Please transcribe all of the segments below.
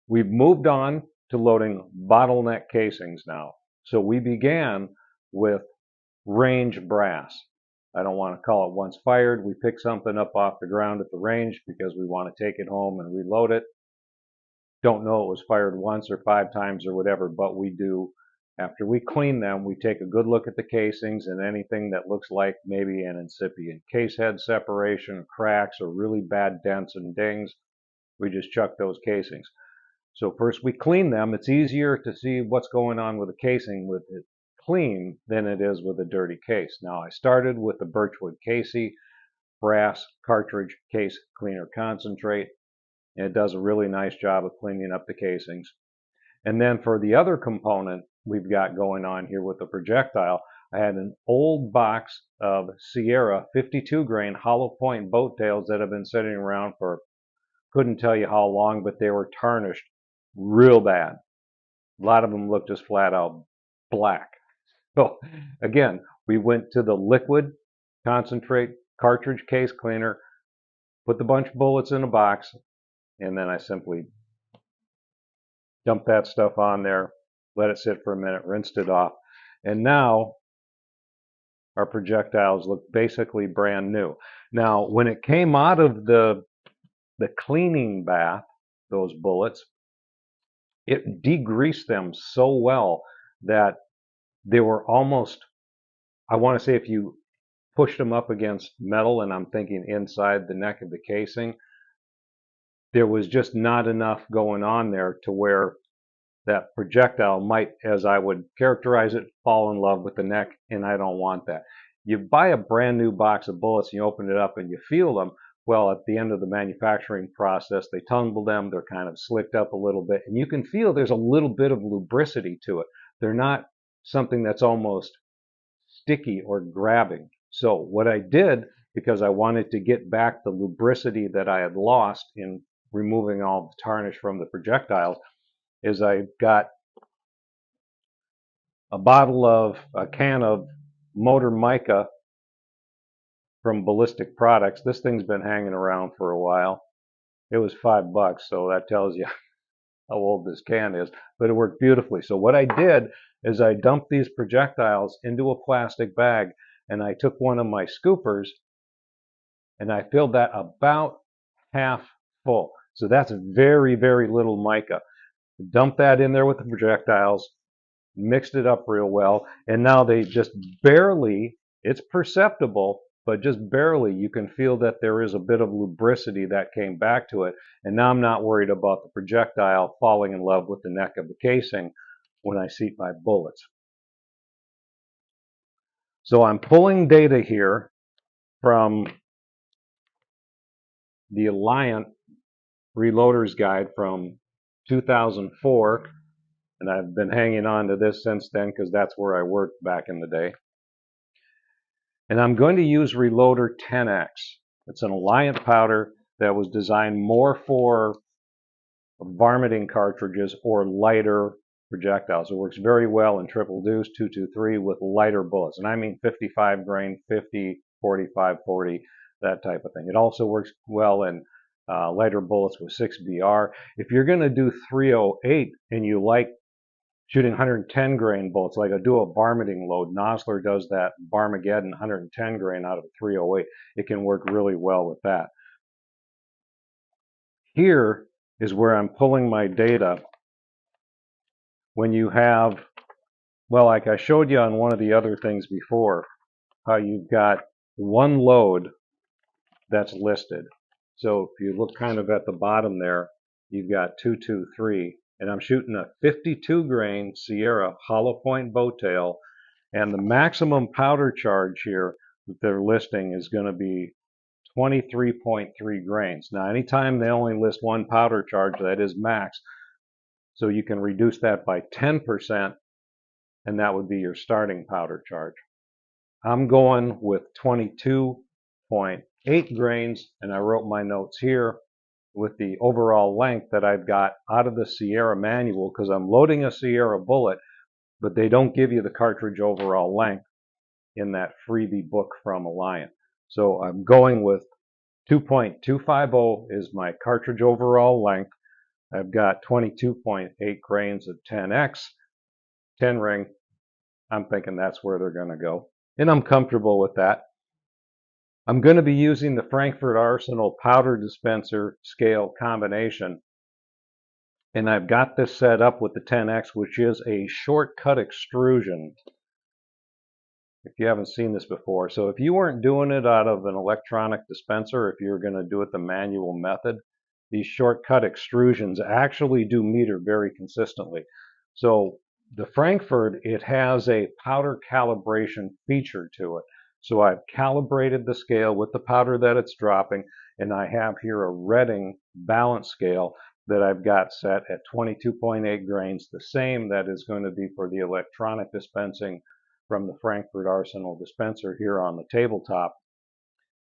We've moved on to loading bottleneck casings now. So we began with range brass. I don't want to call it once fired. We pick something up off the ground at the range because we want to take it home and reload it. Don't know it was fired once or 5 times or whatever, but we do. After we clean them, we take a good look at the casings and anything that looks like maybe an incipient case head separation, cracks, or really bad dents and dings. We just chuck those casings. So first we clean them. It's easier to see what's going on with the casing with it clean than it is with a dirty case. Now I started with the Birchwood Casey brass cartridge case cleaner concentrate, and it does a really nice job of cleaning up the casings. And then for the other component we've got going on here with the projectile, I had an old box of Sierra 52 grain hollow point boat tails that have been sitting around for couldn't tell you how long, but they were tarnished real bad. A lot of them look just flat out black. So again, we went to the liquid concentrate cartridge case cleaner, put the bunch of bullets in a box, and then I simply dumped that stuff on there, let it sit for a minute, rinsed it off, and now our projectiles look basically brand new. Now, when it came out of the cleaning bath, those bullets, it degreased them so well that they were almost, I want to say if you pushed them up against metal, and I'm thinking inside the neck of the casing, there was just not enough going on there to where that projectile might, as I would characterize it, fall in love with the neck, and I don't want that. You buy a brand new box of bullets and you open it up and you feel them. Well, at the end of the manufacturing process, they tumble them, they're kind of slicked up a little bit, and you can feel there's a little bit of lubricity to it. They're not something that's almost sticky or grabbing. So what I did, because I wanted to get back the lubricity that I had lost in removing all the tarnish from the projectiles, is I got a can of motor mica from Ballistic Products. This thing's been hanging around for a while. It was $5, so that tells you how old this can is, but it worked beautifully. So what I did is I dumped these projectiles into a plastic bag, and I took one of my scoopers and I filled that about half full. So that's very, very little mica. Dump that in there with the projectiles, mixed it up real well, and now they just barely, it's perceptible, but just barely you can feel that there is a bit of lubricity that came back to it. And now I'm not worried about the projectile falling in love with the neck of the casing when I seat my bullets. So I'm pulling data here from the Alliant Reloader's Guide from 2004, and I've been hanging on to this since then because that's where I worked back in the day. And I'm going to use Reloader 10X. It's an Alliant powder that was designed more for varminting cartridges or lighter projectiles. It works very well in triple deuce, 223 with lighter bullets. And I mean 55 grain, 50, 45, 40, that type of thing. It also works well in lighter bullets with 6BR. If you're going to do 308 and you like shooting 110 grain bullets, like I do a varminting load, Nosler does that Barmageddon 110 grain out of a 308. It can work really well with that. Here is where I'm pulling my data. When you have, well, like I showed you on one of the other things before, how you've got one load that's listed. So if you look kind of at the bottom there, you've got 223, and I'm shooting a 52 grain Sierra hollow point bow tail, and the maximum powder charge here that they're listing is going to be 23.3 grains. Now, anytime they only list one powder charge, that is max. So you can reduce that by 10%, and that would be your starting powder charge. I'm going with 22.8 grains, and I wrote my notes here with the overall length that I've got out of the Sierra manual, because I'm loading a Sierra bullet, but they don't give you the cartridge overall length in that freebie book from Alliant. So I'm going with 2.250 is my cartridge overall length. I've got 22.8 grains of 10X, 10 ring. I'm thinking that's where they're going to go, and I'm comfortable with that. I'm going to be using the Frankfurt Arsenal powder dispenser scale combination, and I've got this set up with the 10X, which is a shortcut extrusion. If you haven't seen this before, so if you weren't doing it out of an electronic dispenser, if you're going to do it the manual method, these shortcut extrusions actually do meter very consistently. So the Frankfurt, it has a powder calibration feature to it. So I've calibrated the scale with the powder that it's dropping, and I have here a Reading balance scale that I've got set at 22.8 grains, the same that is going to be for the electronic dispensing from the Frankfurt Arsenal dispenser here on the tabletop.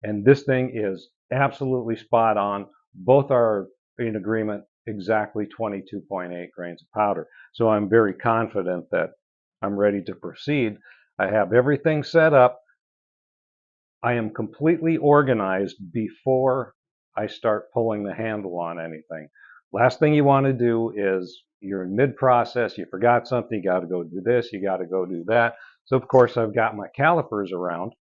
And this thing is absolutely spot on. Both are in agreement, exactly 22.8 grains of powder. So I'm very confident that I'm ready to proceed. I have everything set up. I am completely organized before I start pulling the handle on anything. Last thing you want to do is you're in mid-process, you forgot something, you got to go do this, you got to go do that. So of course I've got my calipers around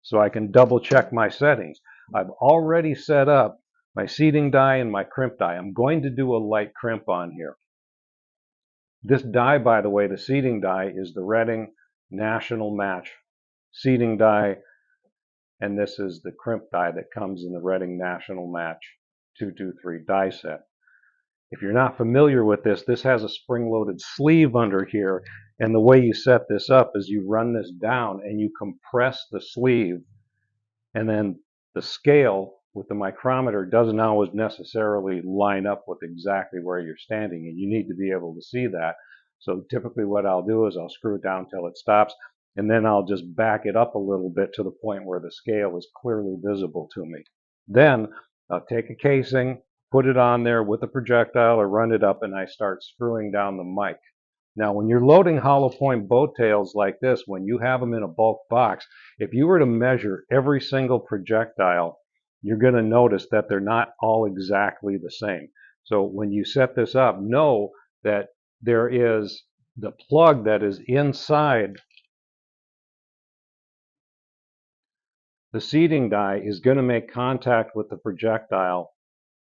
so I can double check my settings. I've already set up my seating die and my crimp die. I'm going to do a light crimp on here. This die, by the way, the seating die, is the Reading National Match seating die, and this is the crimp die that comes in the Reading National Match 223 die set. If you're not familiar with this, this has a spring-loaded sleeve under here, and the way you set this up is you run this down and you compress the sleeve, and then the scale with the micrometer doesn't always necessarily line up with exactly where you're standing, and you need to be able to see that. So typically what I'll do is I'll screw it down till it stops, and then I'll just back it up a little bit to the point where the scale is clearly visible to me. Then I'll take a casing, put it on there with a projectile or run it up, and I start screwing down the mic. Now, when you're loading hollow point boat tails like this, when you have them in a bulk box, if you were to measure every single projectile, you're going to notice that they're not all exactly the same. So when you set this up, know that there is the plug that is inside the seating die is going to make contact with the projectile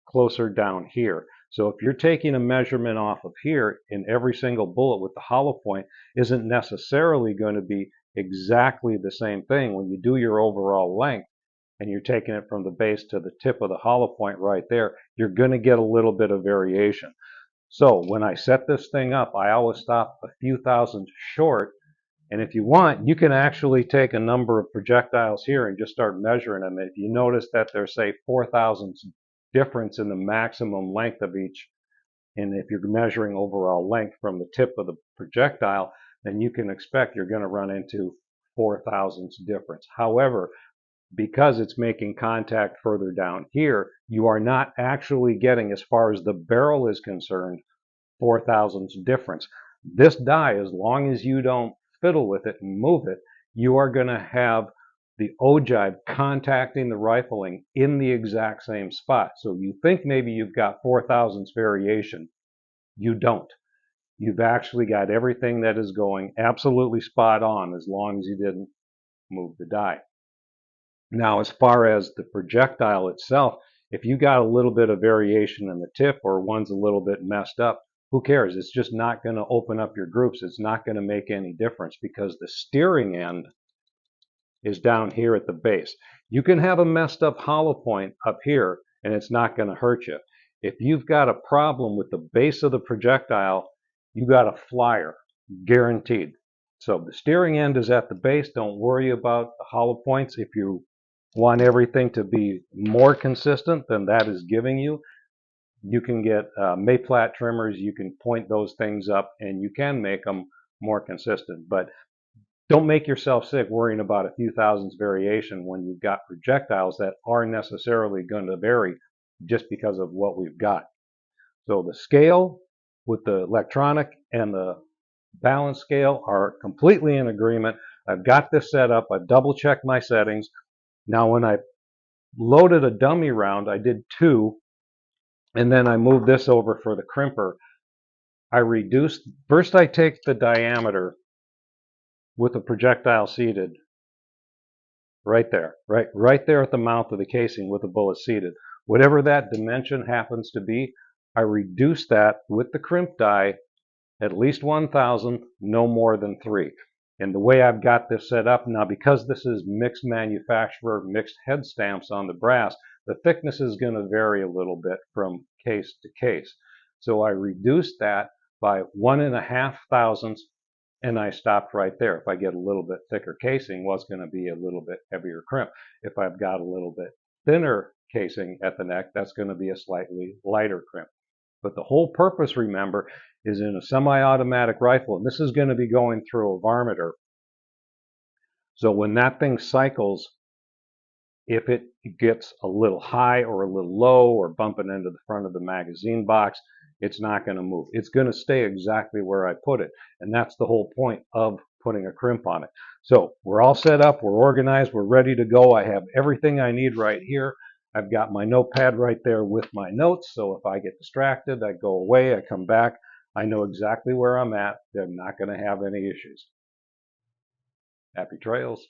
closer down here. So if you're taking a measurement off of here, in every single bullet with the hollow point isn't necessarily going to be exactly the same thing. When you do your overall length and you're taking it from the base to the tip of the hollow point right there, you're going to get a little bit of variation. So when I set this thing up, I always stop a few thousandths short. And if you want, you can actually take a number of projectiles here and just start measuring them. If you notice that there's, say, 4 thousandths difference in the maximum length of each, and if you're measuring overall length from the tip of the projectile, then you can expect you're going to run into 4 thousandths difference. However, because it's making contact further down here, you are not actually getting, as far as the barrel is concerned, 4 thousandths difference. This die, as long as you don't fiddle with it and move it, you are going to have the ogive contacting the rifling in the exact same spot. So you think maybe you've got 4 thousandths variation. You don't. You've actually got everything that is going absolutely spot on, as long as you didn't move the die. Now, as far as the projectile itself, if you got a little bit of variation in the tip or one's a little bit messed up, who cares? It's just not going to open up your groups. It's not going to make any difference because the steering end is down here at the base. You can have a messed up hollow point up here and it's not going to hurt you. If you've got a problem with the base of the projectile, you got a flyer, guaranteed. So the steering end is at the base. Don't worry about the hollow points. If you want everything to be more consistent than that is giving you, you can get Mayplat trimmers. You can point those things up and you can make them more consistent. But don't make yourself sick worrying about a few thousandths variation when you've got projectiles that are necessarily going to vary just because of what we've got. So the scale with the electronic and the balance scale are completely in agreement. I've got this set up. I've double checked my settings. Now when I loaded a dummy round, I did 2 And then I move this over for the crimper. I reduce, first I take the diameter with the projectile seated right there, right there at the mouth of the casing with the bullet seated. Whatever that dimension happens to be, I reduce that with the crimp die at least 1,000, no more than 3. And the way I've got this set up now, because this is mixed manufacturer, mixed head stamps on the brass, the thickness is going to vary a little bit from case to case. So I reduced that by 1.5 thousandths, and I stopped right there. If I get a little bit thicker casing, well, it's going to be a little bit heavier crimp. If I've got a little bit thinner casing at the neck, that's going to be a slightly lighter crimp. But the whole purpose, remember, is in a semi-automatic rifle, and this is going to be going through a varminter. So when that thing cycles, if it gets a little high or a little low or bumping into the front of the magazine box, it's not going to move. It's going to stay exactly where I put it. And that's the whole point of putting a crimp on it. So we're all set up, we're organized, we're ready to go. I have everything I need right here. I've got my notepad right there with my notes, so if I get distracted, I go away, I come back, I know exactly where I'm at. They're not going to have any issues. Happy trails.